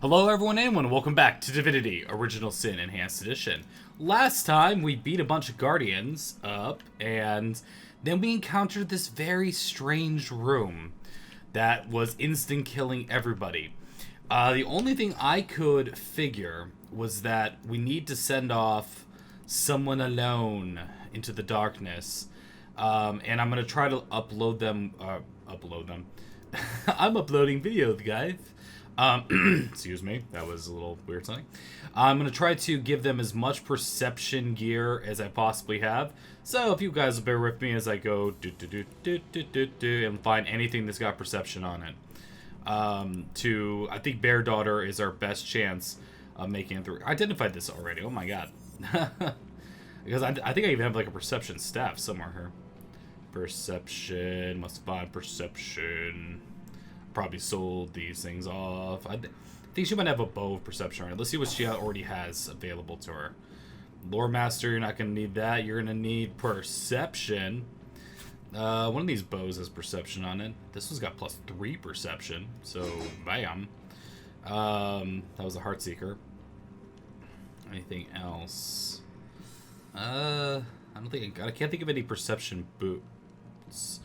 Hello everyone and welcome back to Divinity Original Sin Enhanced Edition. Last time we beat a bunch of guardians up and then we encountered this very strange room that was instant killing everybody. The only thing I could figure was that we need to send off someone alone into the darkness, and I'm going to try to upload them. I'm uploading videos, guys. Excuse me, that was a little weird something. I'm going to try to give them as much perception gear as I possibly have. So if you guys will bear with me as I go and find anything that's got perception on it. I think Bear Daughter is our best chance of making it through. I identified this already, oh my god. Because I think I even have like a perception staff somewhere here. Perception, must find perception. Probably sold these things off. I think she might have a bow of perception on it. Let's see what she already has available to her. Lore Master, you're not going to need that. You're going to need perception. One of these bows has perception on it. This one's got +3 perception. So, bam. That was a Heartseeker. Anything else? I can't think of any perception boots.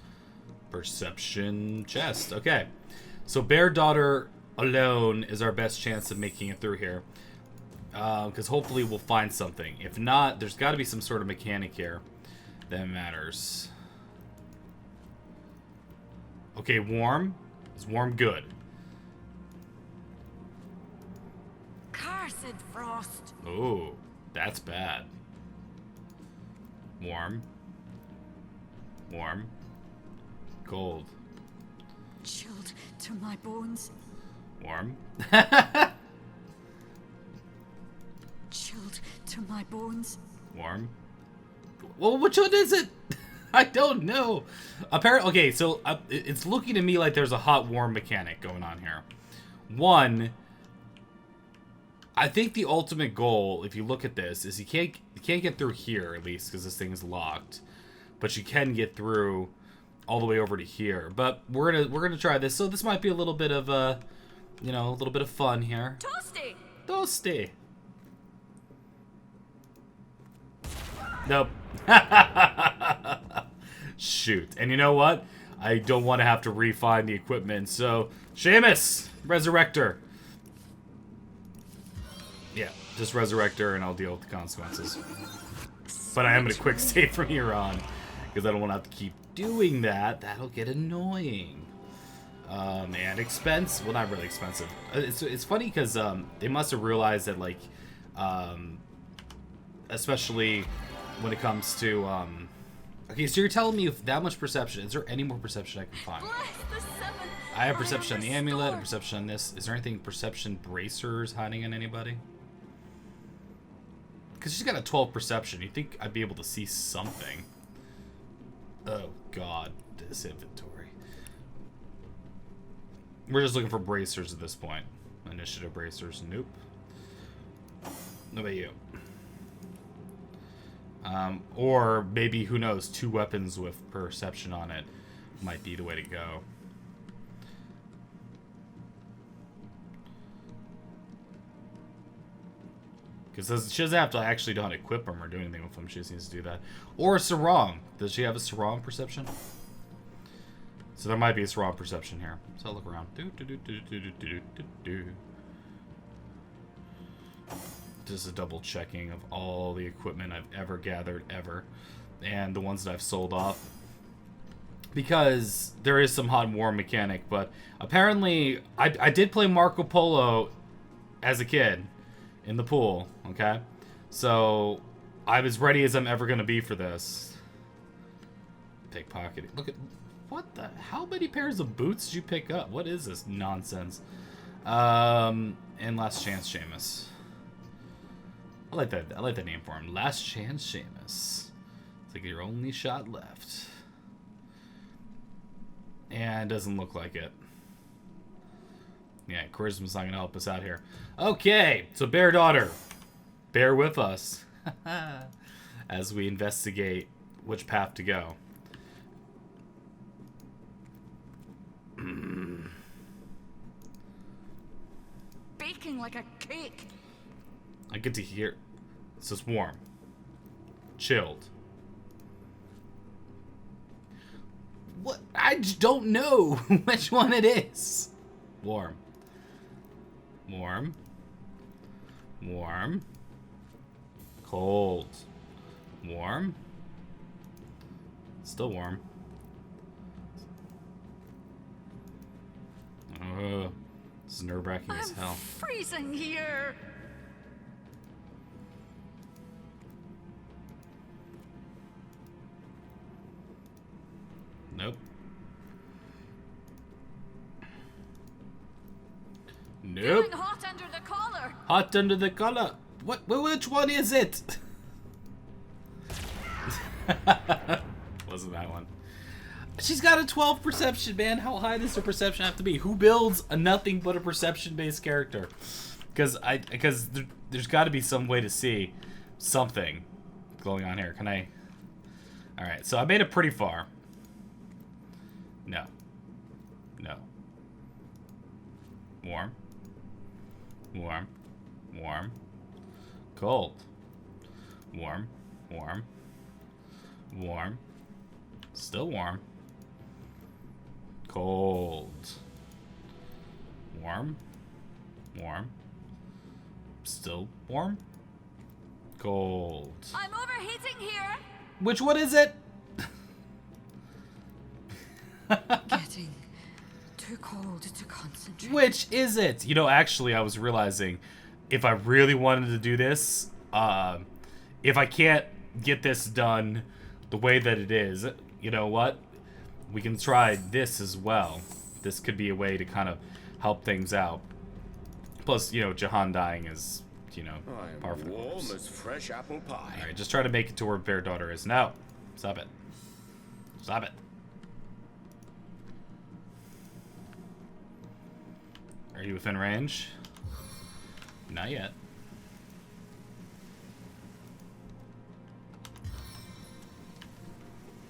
Perception chest. Okay. So Bear Daughter alone is our best chance of making it through here. Because hopefully we'll find something. If not, there's got to be some sort of mechanic here that matters. Okay, warm. Is warm good? Cursed frost. Oh, that's bad. Warm. Warm. Cold. Chilled to my bones. Warm. Chilled to my bones. Warm. Well, which one is it? I don't know. Apparently, okay, so it's looking to me like there's a hot-warm mechanic going on here. One, I think the ultimate goal, if you look at this, is you can't get through here, at least, because this thing is locked. But you can get through all the way over to here. But we're gonna try this. So this might be a little bit of a little bit of fun here. Toasty. Toasty. Nope. Shoot. And you know what? I don't want to have to refine the equipment. So, Seamus, Resurrector. Yeah, just resurrect her and I'll deal with the consequences. But I am going to quick save from here on, because I don't want to have to keep doing that. That'll get annoying. And expense, well, not really expensive. It's funny because they must have realized that, like, especially when it comes to, okay, so you're telling me with that much perception, is there any more perception I can find? I have perception on the amulet, and perception on this. Is there anything perception bracers hiding on anybody? Because she's got a 12 perception. You think I'd be able to see something? Oh god, this inventory. We're just looking for bracers at this point. Initiative bracers, nope. What about you? Or maybe, who knows, 2 weapons with perception on it might be the way to go. Because she doesn't have to actually know how to equip them or do anything with them. She just needs to do that. Or a sarong. Does she have a sarong perception? So there might be a sarong perception here. So I'll look around. Just a double checking of all the equipment I've ever gathered ever. And the ones that I've sold off. Because there is some hot and warm mechanic. But apparently, I did play Marco Polo as a kid. In the pool, okay? So, I'm as ready as I'm ever going to be for this. Pickpocketing. Look at... What the... How many pairs of boots did you pick up? What is this nonsense? And Last Chance Seamus. I like that name for him. Last Chance Seamus. It's like your only shot left. And doesn't look like it. Yeah, charisma's not going to help us out here. Okay, so Bear Daughter, bear with us as we investigate which path to go. baking like a cake. I get to hear. It says warm. Chilled. What? I just don't know which one it is. Warm. Warm. Warm. Cold. Warm. Still warm. Oh, this is nerve-wracking as hell. I'm freezing here. Nope. Nope. Feeling hot under the collar. Hot under the collar. What? Which one is it? Wasn't that one? She's got a 12 perception, man. How high does her perception have to be? Who builds a nothing but a perception-based character? Because there's got to be some way to see something going on here. Can I? All right. So I made it pretty far. No. No. Warm. Warm. Warm. Cold. Warm. Warm. Warm. Still warm. Cold. Warm. Warm. Still warm. Cold. I'm overheating here. Which one is it? Getting too cold to concentrate. Which is it? You know, actually, I was realizing if I really wanted to do this, if I can't get this done the way that it is, you know what? We can try this as well. This could be a way to kind of help things out. Plus, you know, Jahan dying is, you know, par for the course. Warm as fresh apple pie. All right, just try to make it to where Bear Daughter is. No, stop it. Stop it. Are you within range? Not yet.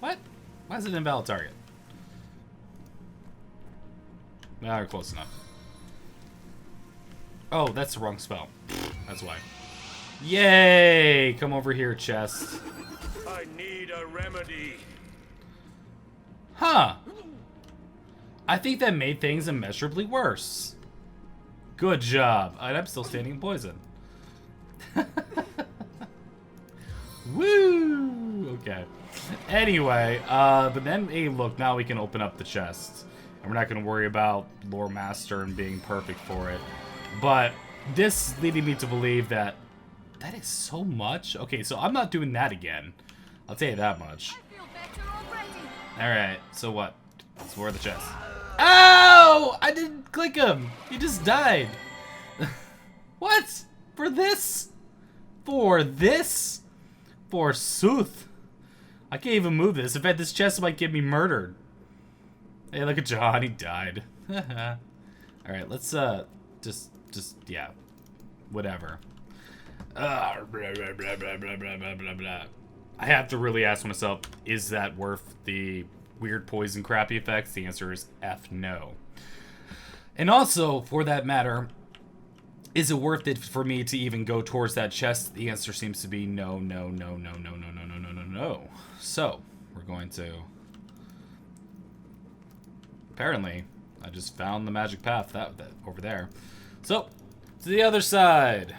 What? Why is it an invalid target? Nah, we're close enough. Oh, that's the wrong spell. That's why. Yay! Come over here, chest. I need a remedy. Huh. I think that made things immeasurably worse. Good job. And I'm still standing in poison. Woo! Okay. Anyway, but then, hey, look, now we can open up the chest. And we're not going to worry about Lore Master and being perfect for it. But this leading me to believe that that is so much. Okay, so I'm not doing that again. I'll tell you that much. I feel better already. Alright, so what? Let's wear the chest. Oh! I didn't click him! He just died. What? For this? For this? Forsooth. I can't even move this. In fact, this chest might get me murdered. Hey, look at Jahan. He died. Alright, let's, just, yeah. Whatever. Blah, blah, blah, blah, blah, blah, blah, blah. I have to really ask myself, is that worth the weird poison crappy effects? The answer is F no. And also, for that matter, is it worth it for me to even go towards that chest? The answer seems to be no, no, no, no, no, no, no, no, no, no, no. So, we're going to... Apparently, I just found the magic path that over there. So, to the other side.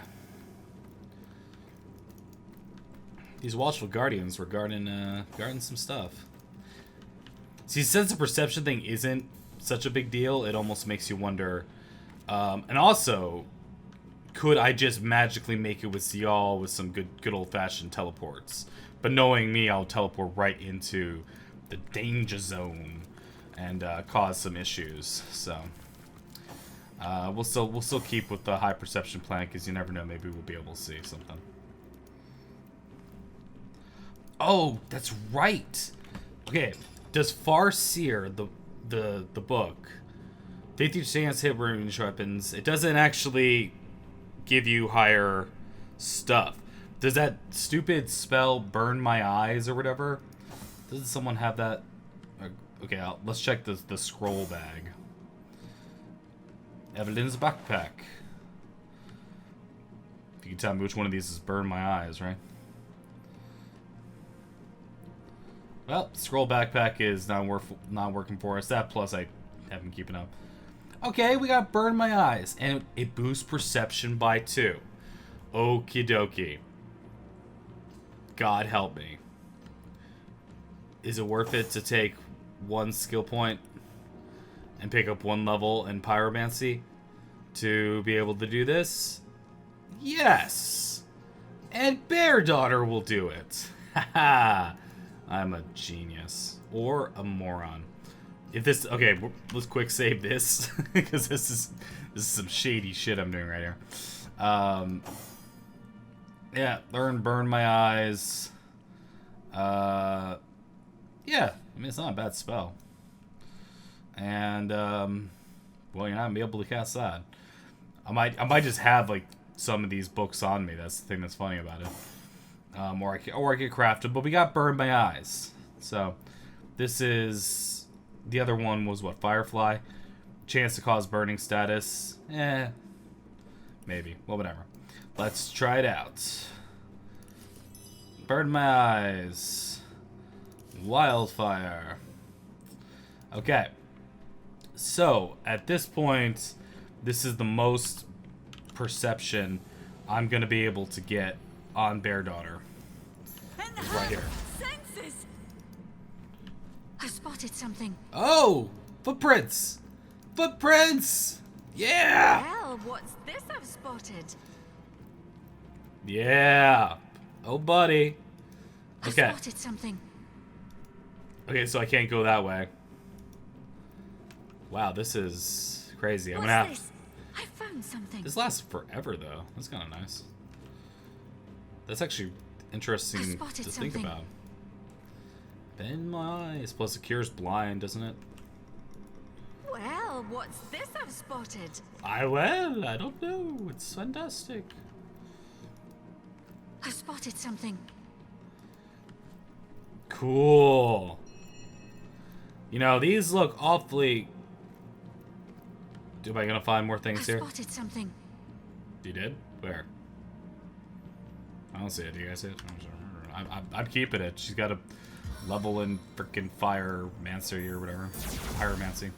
These watchful guardians were guarding some stuff. See, since the perception thing isn't such a big deal, it almost makes you wonder. And also, could I just magically make it with Ziyal with some good old-fashioned teleports? But knowing me, I'll teleport right into the danger zone and cause some issues. So we'll still keep with the high perception plan, because you never know. Maybe we'll be able to see something. Oh, that's right. Okay, does Farseer, the book, they teach chance hit range weapons? It doesn't actually give you higher stuff. Does that stupid spell burn my eyes or whatever? Doesn't someone have that? Okay, let's check the scroll bag. Evelyn's backpack. You can tell me which one of these is burn my eyes, right? Well, scroll backpack is not working for us. That plus I haven't been keeping up. Okay, we got burn my eyes, and it boosts perception by 2. Okie dokie. God help me. Is it worth it to take 1 skill point and pick up 1 level in pyromancy to be able to do this? Yes. And Bear Daughter will do it. Haha. I'm a genius. Or a moron. If this... Okay, let's quick save this. Because this is some shady shit I'm doing right here. Yeah, learn burn my eyes. Yeah, I mean, it's not a bad spell. And, well, you're not going to be able to cast that. I might just have, like, some of these books on me. That's the thing that's funny about it. Or I get crafted, but we got burn my eyes. So, this is... The other one was, what, Firefly? Chance to cause burning status. Maybe. Well, whatever. Let's try it out. Burn my eyes. Wildfire. Okay. So, at this point, this is the most perception I'm going to be able to get on Bear Daughter. It's right here. Senses. I spotted something. Oh! Footprints! Footprints! Yeah! Well, what's this I've spotted? Yeah! Oh, buddy. Okay. I spotted something. Okay, so I can't go that way. Wow, this is crazy. I'm What's gonna have... this? I found something. This lasts forever, though. That's kind of nice. That's actually interesting to think something. about. Bend my eyes. Plus, it cures blind, doesn't it? Well, what's this I've spotted? I don't know. It's fantastic. I spotted something. Cool. You know, these look awfully... Am I gonna find more things I here? spotted something. You did? Where? I don't see it. Do you guys see it? I'm keeping it. She's got a level in freaking Firemancy or whatever. Pyromancy.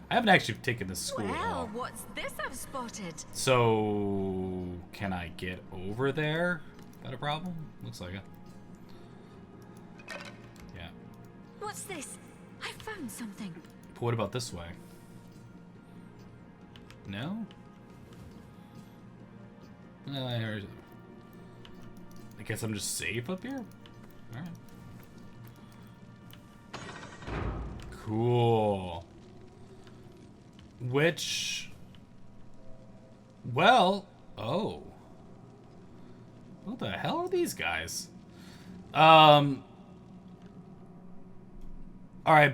I haven't actually taken this school at all. Well, what's this I've spotted? So, can I get over there? Is that a problem? Looks like it. Yeah. What's this? I found something. But what about this way? No? I guess I'm just safe up here? Alright. Cool. Which... Well... Oh. What the hell are these guys? Alright,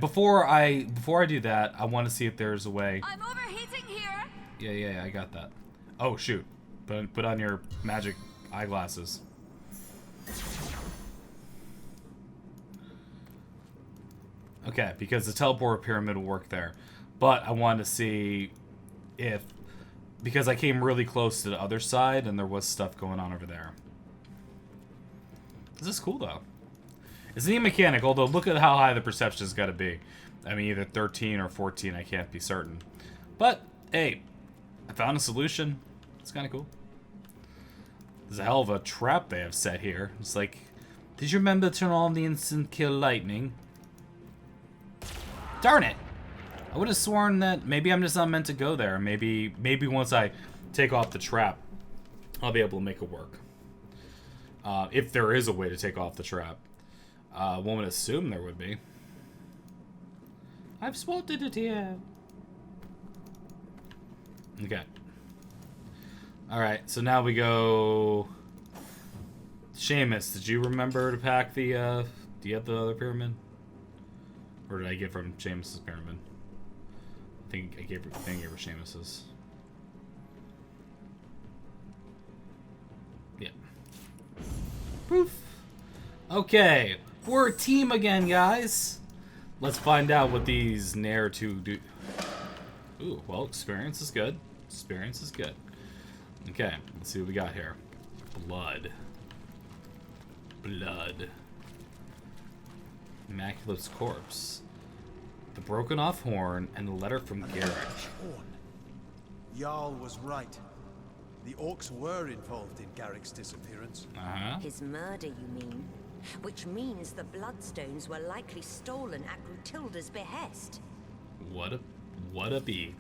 before I do that, I want to see if there's a way... I'm overheating here. Yeah, I got that. Oh, shoot. Put on your magic eyeglasses. Okay, because the teleport pyramid will work there. But I wanted to see if... Because I came really close to the other side, and there was stuff going on over there. This is cool, though. It's a neat mechanic, although look at how high the perception's got to be. I mean, either 13 or 14, I can't be certain. But, hey, I found a solution. It's kind of cool. There's a hell of a trap they have set here. It's like, did you remember to turn on the instant kill lightning? Darn it! I would have sworn that maybe I'm just not meant to go there. Maybe once I take off the trap, I'll be able to make it work. If there is a way to take off the trap. One would assume there would be. I've spotted it here. Okay. Alright, so now we go... Seamus, did you remember to pack the, do you have the other pyramid? Or did I get from Seamus's pyramid? I think I gave her Seamus's. Yeah. Poof. Okay. We're a team again, guys. Let's find out what these Nair 2 do. Ooh, well, experience is good. Experience is good. Okay, let's see what we got here. Blood. Blood. Immaculate's corpse. The broken off horn and the letter from Garrett. Horn. Jarl was right. The orcs were involved in Garrick's disappearance. Uh-huh. His murder, you mean? Which means the bloodstones were likely stolen at Brutilda's behest. What a bee.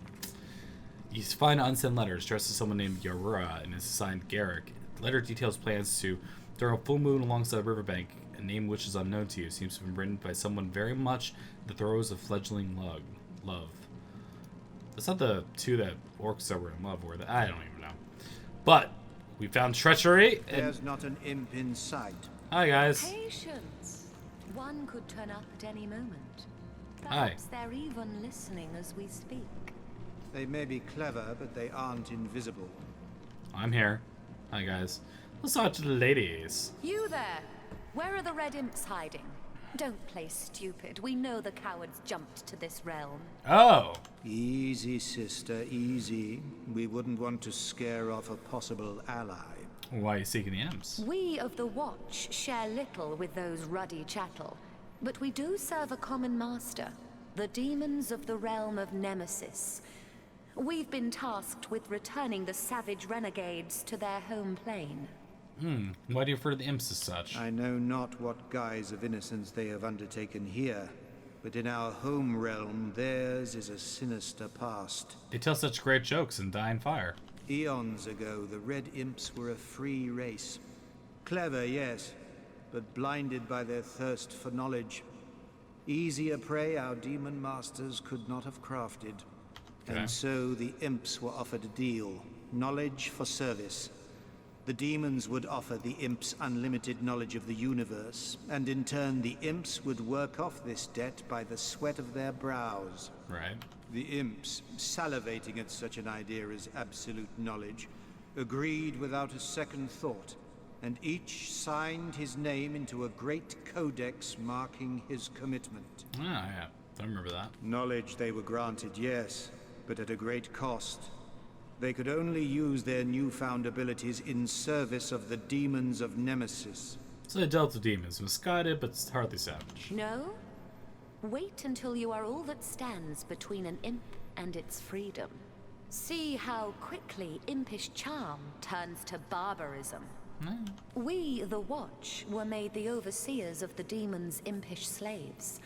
You find unsent letters addressed to someone named Yarura and is assigned Garrick. The letter details plans to during a full moon alongside a riverbank, a name which is unknown to you. Seems to have been written by someone very much in the throes of fledgling love. That's not the two that orcs that were in love were. I don't even know. But we found treachery. There's not an imp in sight. Hi guys. Patience. One could turn up at any moment. Hi. Perhaps they're even listening as we speak. They may be clever, but they aren't invisible. I'm here. Hi guys. Let's talk to the ladies. You there! Where are the red imps hiding? Don't play stupid. We know the cowards jumped to this realm. Oh. Easy, sister, easy. We wouldn't want to scare off a possible ally. Why are you seeking the imps? We of the Watch share little with those ruddy chattel, but we do serve a common master, the demons of the realm of Nemesis. We've been tasked with returning the savage renegades to their home plane. Why do you refer to the imps as such? I know not what guise of innocence they have undertaken here, but in our home realm, theirs is a sinister past. They tell such great jokes and die in fire. Eons ago, the Red Imps were a free race. Clever, yes, but blinded by their thirst for knowledge. Easier prey our demon masters could not have crafted. Okay. And so the Imps were offered a deal. Knowledge for service. The demons would offer the Imps unlimited knowledge of the universe, and in turn the Imps would work off this debt by the sweat of their brows. Right. The Imps, salivating at such an idea as absolute knowledge, agreed without a second thought, and each signed his name into a great codex marking his commitment. Ah, yeah. I remember that. Knowledge they were granted, yes, but at a great cost. They could only use their newfound abilities in service of the demons of Nemesis. So they dealt with demons, misguided but hardly savage. No? Wait until you are all that stands between an imp and its freedom. See how quickly impish charm turns to barbarism. We, the Watch, were made the overseers of the demons' impish slaves.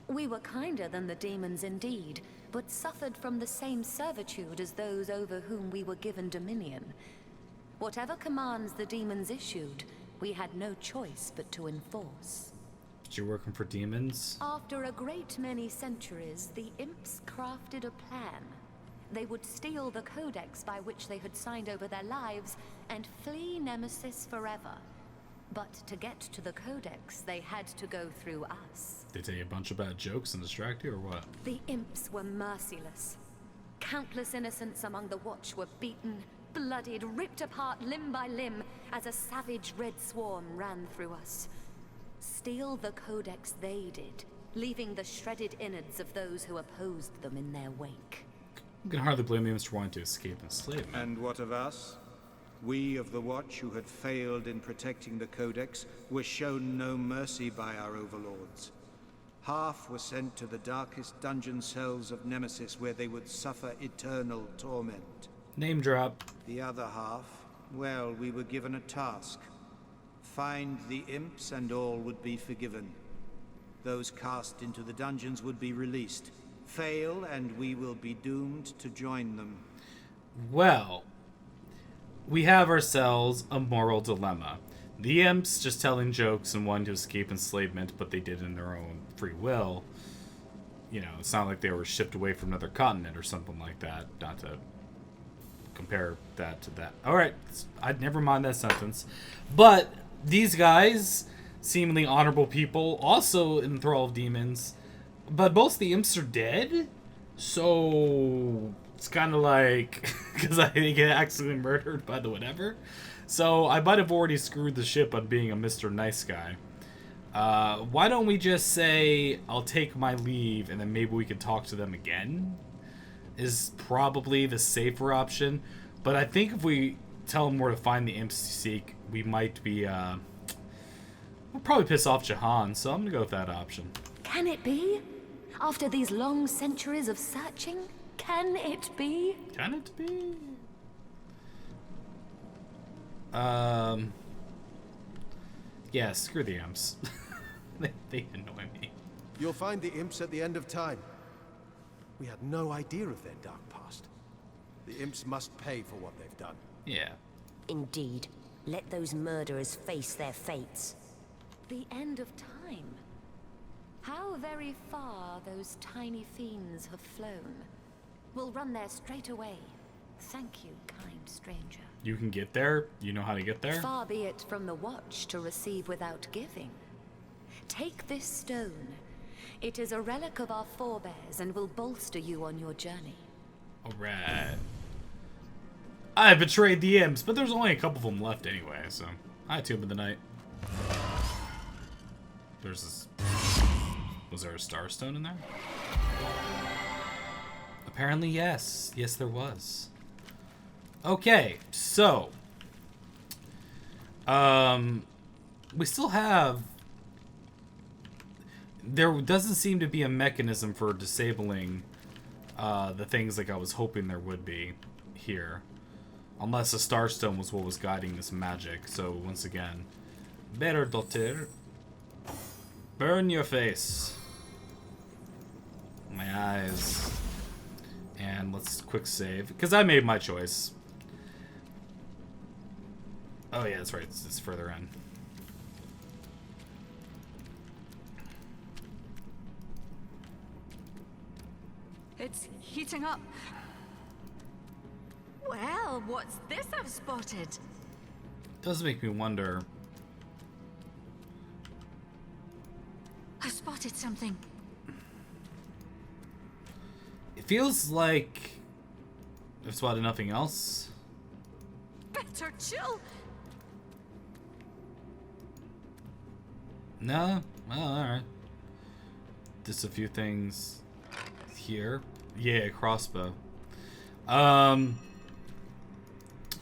We were kinder than the demons indeed, but suffered from the same servitude as those over whom we were given dominion. Whatever commands the demons issued, we had no choice but to enforce. You're working for demons? After a great many centuries, the imps crafted a plan. They would steal the codex by which they had signed over their lives and flee Nemesis forever. But to get to the codex, they had to go through us. They tell you a bunch of bad jokes and distract you, or what? The imps were merciless. Countless innocents among the Watch were beaten, bloodied, ripped apart limb by limb as a savage red swarm ran through us. Steal the codex they did, leaving the shredded innards of those who opposed them in their wake. You can hardly blame them for wanting to escape enslavement. And what of us? We of the Watch who had failed in protecting the Codex were shown no mercy by our overlords. Half were sent to the darkest dungeon cells of Nemesis where they would suffer eternal torment. Name drop. The other half, well, we were given a task. Find the imps and all would be forgiven. Those cast into the dungeons would be released. Fail and we will be doomed to join them. Well, we have ourselves a moral dilemma. The imps just telling jokes and wanting to escape enslavement, but they did it in their own free will. You know, it's not like they were shipped away from another continent or something like that. Not to compare that to that. Alright, I'd never mind that sentence. But these guys, seemingly honorable people, also in thrall of demons, but both the imps are dead? So it's kind of like, because I get accidentally murdered by the whatever. So I might have already screwed the ship on being a Mr. Nice Guy. Why don't we just say, I'll take my leave, and then maybe we can talk to them again? Is probably the safer option. But I think if we tell him where to find the imps to seek, we might be, we'll probably piss off Jahan, so I'm gonna go with that option. Can it be? After these long centuries of searching, can it be? Can it be? Yeah, screw the imps. they annoy me. You'll find the imps at the end of time. We had no idea of their dark past. The imps must pay for what they've done. Yeah. Indeed. Let those murderers face their fates. The end of time. How very far those tiny fiends have flown. We'll run there straight away. Thank you, kind stranger. You can get there? You know how to get there? Far be it from the watch to receive without giving. Take this stone. It is a relic of our forebears and will bolster you on your journey. Alright. I betrayed the imps, but there's only a couple of them left anyway, so... Hi, Tomb of the Night. There's this... Was there a star stone in there? Apparently, yes. Yes, there was. Okay, so... we still have... There doesn't seem to be a mechanism for disabling the things like I was hoping there would be here. Unless a starstone was what was guiding this magic. So, once again, better daughter, burn your face. My eyes. And let's quick save. Because I made my choice. Oh yeah, that's right. It's further in. It's heating up. Well, what's this I've spotted? Does make me wonder. I've spotted something. It feels like I've spotted nothing else. Better chill. No? Well, alright. Just a few things here. Yeah, crossbow.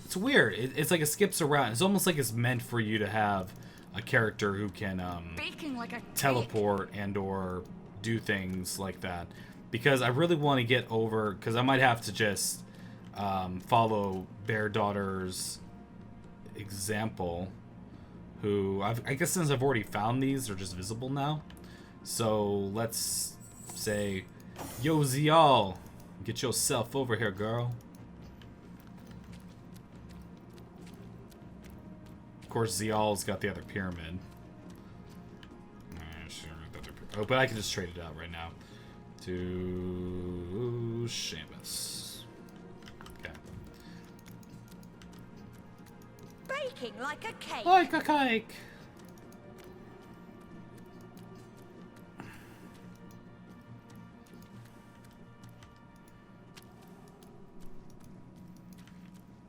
It's weird. It's like it skips around. It's almost like it's meant for you to have a character who can Baking like a teleport and or do things like that. Because I really want to get over... Because I might have to just follow Bear Daughter's example. Who... I guess since I've already found these, they're just visible now. So let's say... Yo, Ziyal! Get yourself over here, girl. Of course, Ziyal's got the other pyramid. Oh, but I can just trade it out right now. To Seamus. Okay. Baking like a cake. Like a cake!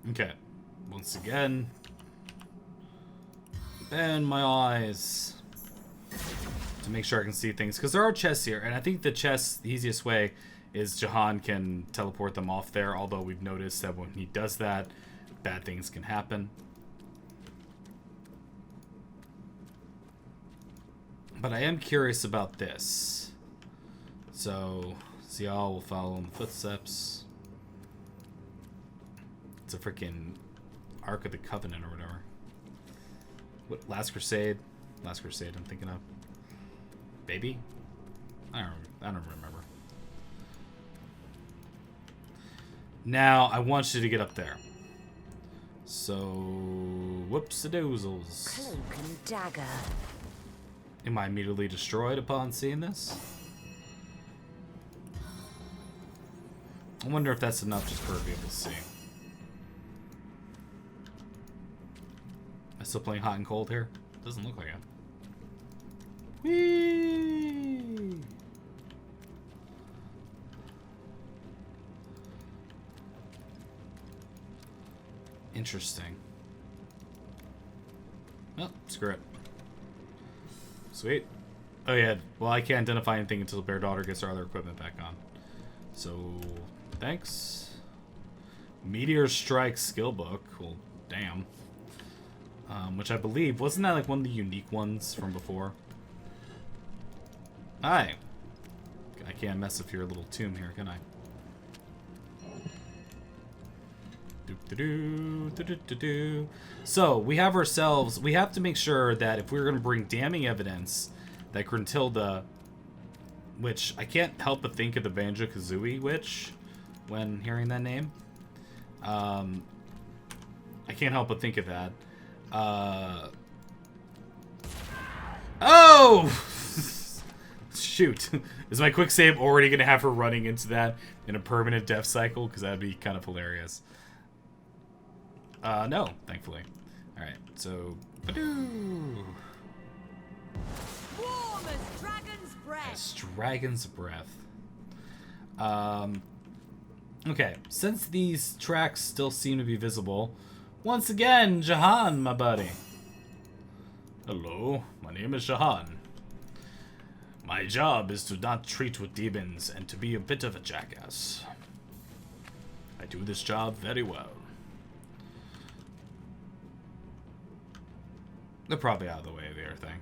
Okay. Once again. Bend my eyes. To make sure I can see things. Because there are chests here. And I think the chests, the easiest way is Jahan can teleport them off there. Although we've noticed that when he does that, bad things can happen. But I am curious about this. So, Ziyal will follow in the footsteps. It's a freaking Ark of the Covenant or whatever. What, Last Crusade? Last Crusade I'm thinking of. Baby? I don't remember. Now, I want you to get up there. So, whoops-a-doozles. Cloak and dagger. Am I immediately destroyed upon seeing this? I wonder if that's enough just for her to be able to see. Am I still playing hot and cold here? Doesn't look like it. Whee! Interesting. Oh, screw it. Sweet. Oh yeah, well I can't identify anything until Bear Daughter gets her other equipment back on. So, thanks. Meteor Strike skill book. We'll Damn. Which I believe, wasn't that like one of the unique ones from before? Hi. I can't mess with your little tomb here, can I? So, we have ourselves... We have to make sure that if we're going to bring damning evidence, that Gruntilda... Which, I can't help but think of the Banjo-Kazooie witch when hearing that name. I can't help but think of that. Oh! Shoot. Is my quick save already going to have her running into that in a permanent death cycle? Because that'd be kind of hilarious. No, thankfully. Alright, so... Warm as dragon's breath. As dragon's breath. Okay, since these tracks still seem to be visible, once again, Jahan, my buddy. Hello, my name is Jahan. My job is to not treat with demons and to be a bit of a jackass. I do this job very well. They're probably out of the way of the other thing.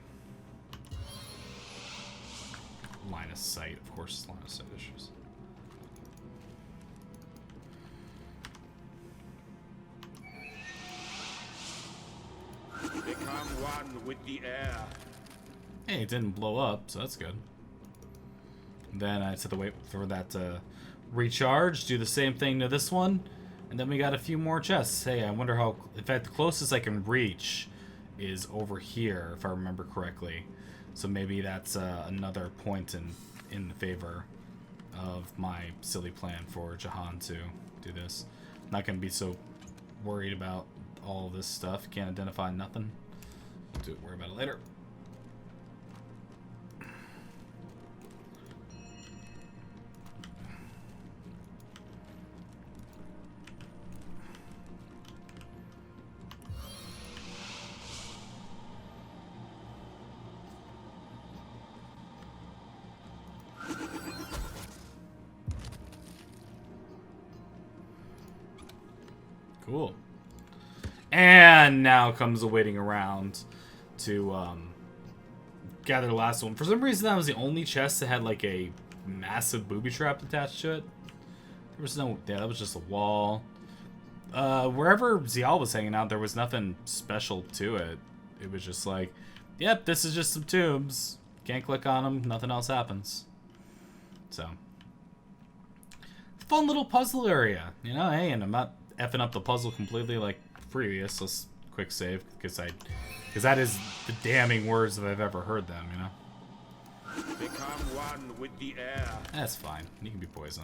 Line of sight, of course, line of sight issues. Become one with the air. Hey, it didn't blow up, so that's good. Then I just have to wait for that to recharge, do the same thing to this one, and then we got a few more chests. Hey, I wonder how... In fact, the closest I can reach is over here, if I remember correctly. So maybe that's another point in favor of my silly plan for Jahan to do this. Not going to be so worried about all this stuff. Can't identify nothing. Worry about it later. Cool. And now comes the waiting around to gather the last one. For some reason, that was the only chest that had like a massive booby trap attached to it. There was no... Yeah, that was just a wall. Wherever Ziyal was hanging out, there was nothing special to it. It was just like, yep, this is just some tubes. Can't click on them. Nothing else happens. So. Fun little puzzle area. You know, hey, and I'm not effing up the puzzle completely like previous. Let's quick save because that is the damning words that I've ever heard them, you know. Become one with the air. That's fine. You can be poison.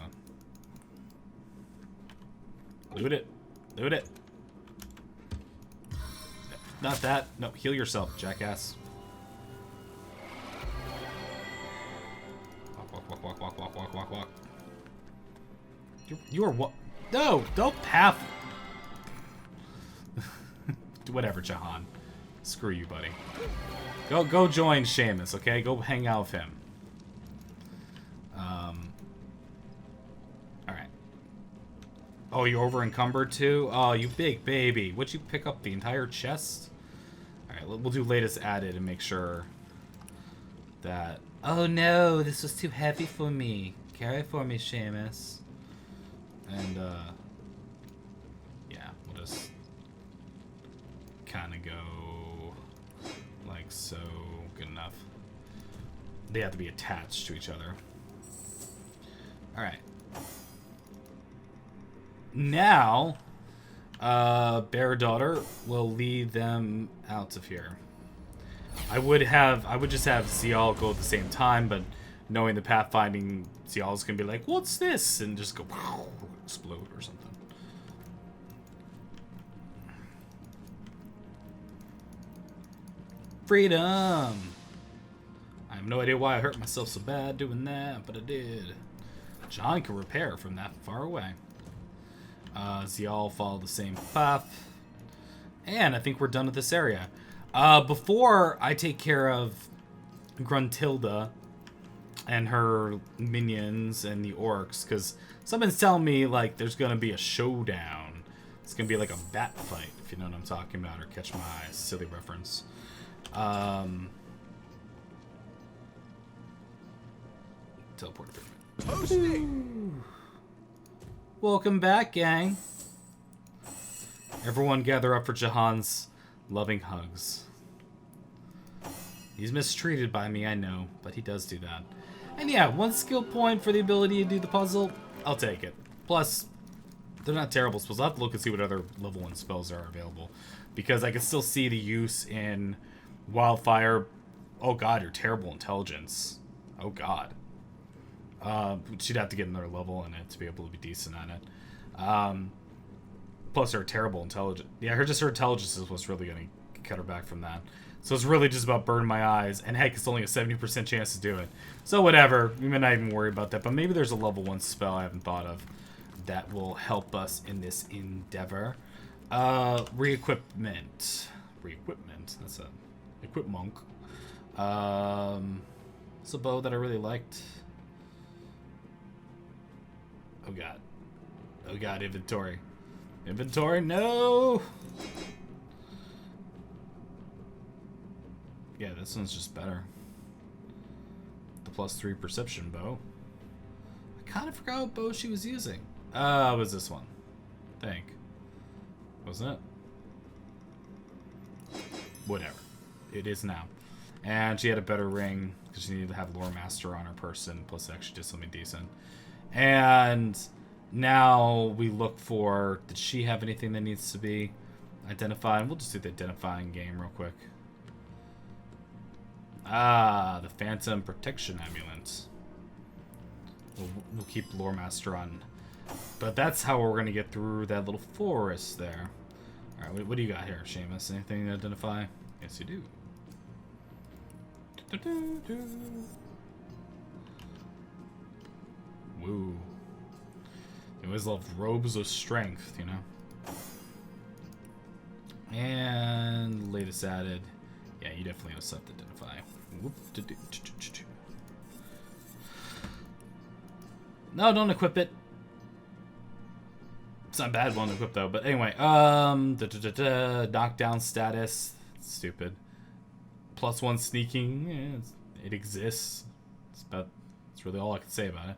Loot it. Loot it. Not that. No, heal yourself, jackass. Walk, walk, walk, walk, walk, walk, walk, walk. You are what? No, don't path. Whatever, Jahan. Screw you, buddy. Go join Seamus, okay? Go hang out with him. Alright. Oh, you're over encumbered too? Oh, you big baby. Would you pick up the entire chest? Alright, we'll do latest added and make sure that... Oh no, this was too heavy for me. Carry for me, Seamus. And, yeah, we'll just kind of go like so. Good enough. They have to be attached to each other. Alright. Now, Bear Daughter will lead them out of here. I would just have Ziyal go at the same time, but knowing the pathfinding, Ziyal's gonna be like, what's this? And just go explode or something. Freedom! I have no idea why I hurt myself so bad doing that, but I did. Jahan can repair from that far away. Ziyal follow the same path. And I think we're done with this area. Before I take care of Gruntilda and her minions and the orcs, because someone's telling me like there's gonna be a showdown It's gonna be like a bat fight, if you know what I'm talking about, or catch my silly reference. Teleport agreement. Welcome back, gang. Everyone gather up for Jahan's loving hugs. He's mistreated by me, I know, but he does do that. And yeah, 1 skill point for the ability to do the puzzle, I'll take it. Plus, they're not terrible spells. I'll have to look and see what other level 1 spells are available. Because I can still see the use in Wildfire. Oh god, your terrible intelligence. Oh god. She'd have to get another level in it to be able to be decent at it. Plus her terrible intelligence. Yeah, her intelligence is what's really going to cut her back from that. So it's really just about burn my eyes. And heck, it's only a 70% chance to do it. So whatever. We may not even worry about that. But maybe there's a level 1 spell I haven't thought of that will help us in this endeavor. Re-equipment. Re-equipment. That's a equip monk. It's a bow that I really liked. Oh god. Oh god, inventory. Inventory, no! Yeah, this one's just better. The +3 perception bow. I kind of forgot what bow she was using. It was this one. I think. Wasn't it? Whatever. It is now. And she had a better ring, because she needed to have Lore Master on her person, plus it actually did something decent. And now we look for, did she have anything that needs to be identified? We'll just do the identifying game real quick. The Phantom Protection Amulet. We'll keep Lore Master on. But that's how we're going to get through that little forest there. Alright, what do you got here, Seamus? Anything to identify? Yes, you do. Woo. You always love robes of strength, you know? And latest added. Yeah, you definitely have stuff to identify. No, don't equip it. It's not a bad one to equip though, but anyway, knockdown status. Stupid. +1 sneaking. Yeah, it exists. It's really all I can say about it.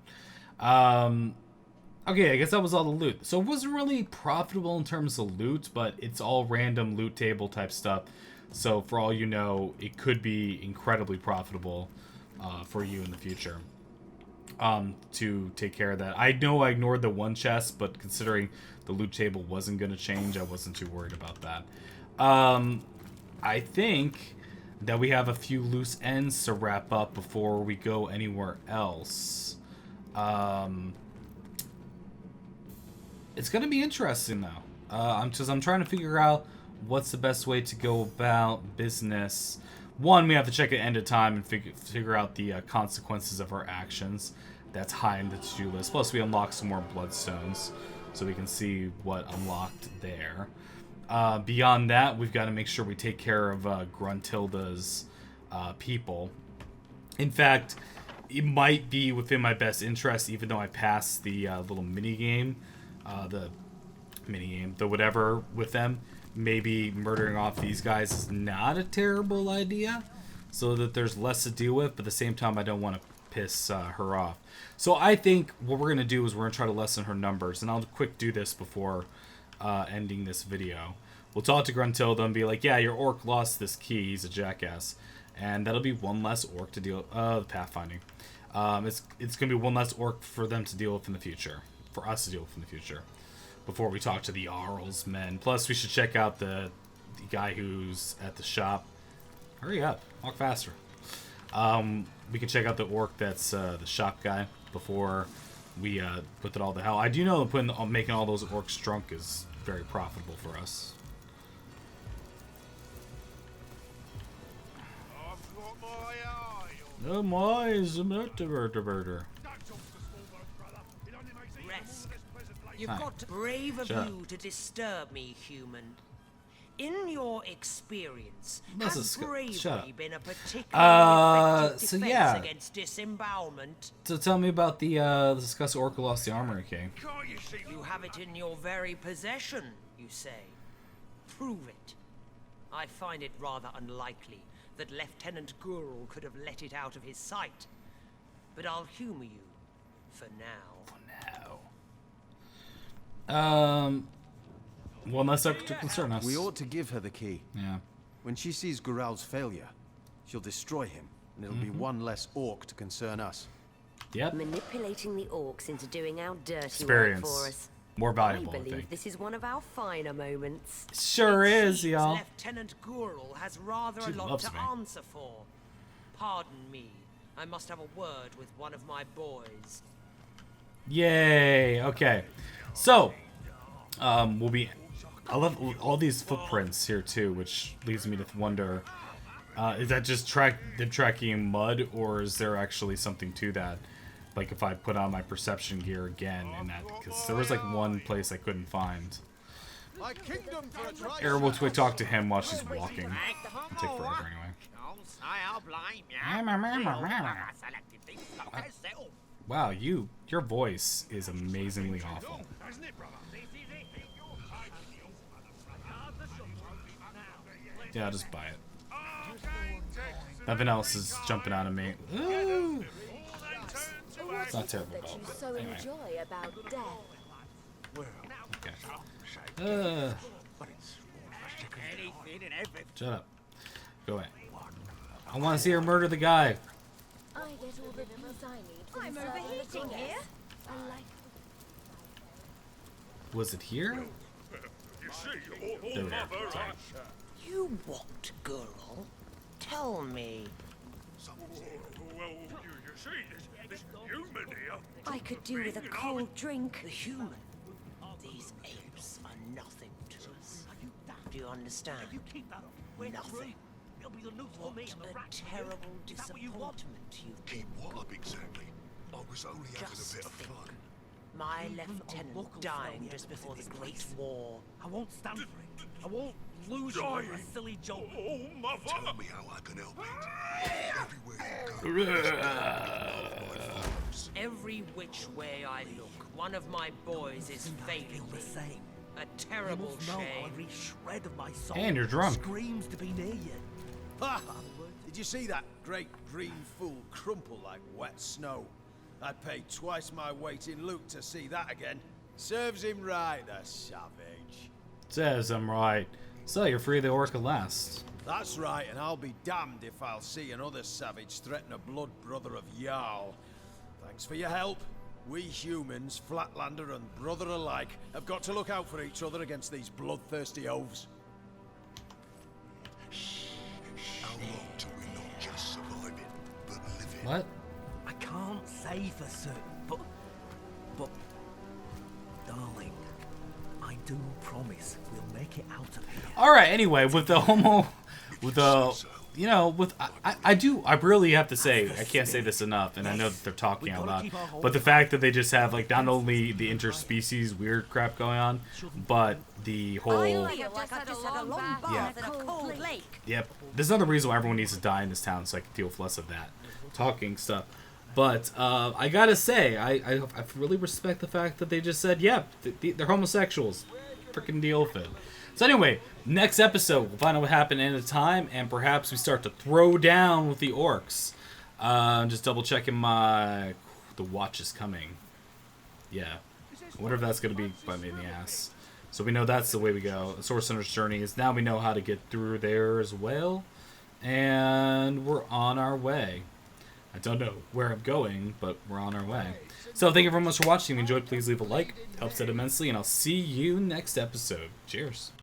Okay, I guess that was all the loot. So it wasn't really profitable in terms of loot, but it's all random loot table type stuff. So for all you know, it could be incredibly profitable for you in the future to take care of that. I know I ignored the one chest, but considering the loot table wasn't going to change, I wasn't too worried about that. I think that we have a few loose ends to wrap up before we go anywhere else. It's going to be interesting, though. I'm trying to figure out what's the best way to go about business. One, we have to check at end of time and figure out the consequences of our actions. That's high in the to-do list. Plus, we unlock some more bloodstones, so we can see what unlocked there. Beyond that, we've got to make sure we take care of Gruntilda's people. In fact, it might be within my best interest, even though I passed the little mini-game, the whatever with them. Maybe murdering off these guys is not a terrible idea, so that there's less to deal with, but at the same time, I don't want to piss her off. So I think what we're going to do is we're going to try to lessen her numbers, and I'll quick do this before ending this video. We'll talk to Gruntilda and be like, yeah, your orc lost this key, he's a jackass. And that'll be one less orc to deal with, pathfinding. It's going to be one less orc for them to deal with in the future, for us to deal with in the future, before we talk to the Jarl's men. Plus, we should check out the guy who's at the shop. Hurry up, walk faster. We can check out the orc that's the shop guy before we put it all to hell. I do know that making all those orcs drunk is very profitable for us. Oh my, is a murder. Rest. You've got brave of you to disturb me, human. In your experience, has bravery been a particularly effective defense against disembowelment? So tell me about the discuss orc who lost the armory king. You have it in your very possession, you say? Prove it. I find it rather unlikely that Lieutenant Gurul could have let it out of his sight. But I'll humor you for now. Well, unless that to concern us. We ought to give her the key. Yeah. When she sees Gural's failure, she'll destroy him, and it'll be one less orc to concern us. Yep. Manipulating the orcs into doing our dirty Experience. work for us. More valuable, I I believe think. this is one of our finer moments. Sure is, y'all. Lieutenant Gurul has rather She a lot loves to me. answer for. Pardon me. I must have a word with one of my boys. Yay. Okay. So, we'll be... I love all these footprints here, too, which leads me to wonder, is that just them tracking mud, or is there actually something to that? Like, if I put on my perception gear again, and that... Because there was, like, one place I couldn't find. Or we'll talk to him while she's walking. It'll take forever, anyway. Wow, your voice is amazingly awful. Yeah, I'll just buy it. Nothing else is jumping out of me. Ooh. It's not terrible, though. Anyway. Enjoy about death. Okay. Shut up. Go away. I want to see her murder the guy. I get all the peace I need from I'm serving the overheating goddess. here. I like Was it here? There we go. Sorry. You what, Gurul? Tell me. Well, you see, this human here. I could do with a cold drink. The human. These apes are nothing to us. Do you understand? Nothing. What a terrible disappointment you've been. What up exactly? I was only having a Just bit of think. fun. My lieutenant dying just before the Great War. I won't stand for it. I won't lose you over a silly joke. Oh, mother! Tell me how I can help it. Everywhere you go. Every which way I look, one of my boys is failing The me. same. A terrible You must know shame. every shred of my soul And you're drunk. screams to be near you. Ha! Did you see that great green fool crumple like wet snow? I'd pay twice my weight in loot to see that again. Serves him right, the savage. Says I'm right. So you're free of the orc at last. That's right, and I'll be damned if I'll see another savage threaten a blood brother of Ziyal. Thanks for your help. We humans, Flatlander and brother alike, have got to look out for each other against these bloodthirsty oafs. How long till we not just survive it, but live it? What? I can't say for certain, but, darling, I do promise we'll make it out of here. All right. Anyway, with the I really have to say, I can't say this enough, and I know that they're talking out loud, but the fact that they just have, like, not only the interspecies weird crap going on, but the whole... I've just had a long bath Yeah. in a cold lake. Yep. There's another reason why everyone needs to die in this town, so I can deal with less of that talking stuff. But I gotta say, I really respect the fact that they just said, yeah, they're homosexuals. Freaking deal with it. So anyway, next episode, we'll find out what happened in a time, and perhaps we start to throw down with the orcs. Just double checking the watch is coming. Yeah. I wonder if that's going to be by me in the ass. So we know that's the way we go. Source Center's journey is now we know how to get through there as well. And we're on our way. I don't know where I'm going, but we're on our way. So thank you very much for watching. If you enjoyed, please leave a like. Helps out immensely, and I'll see you next episode. Cheers.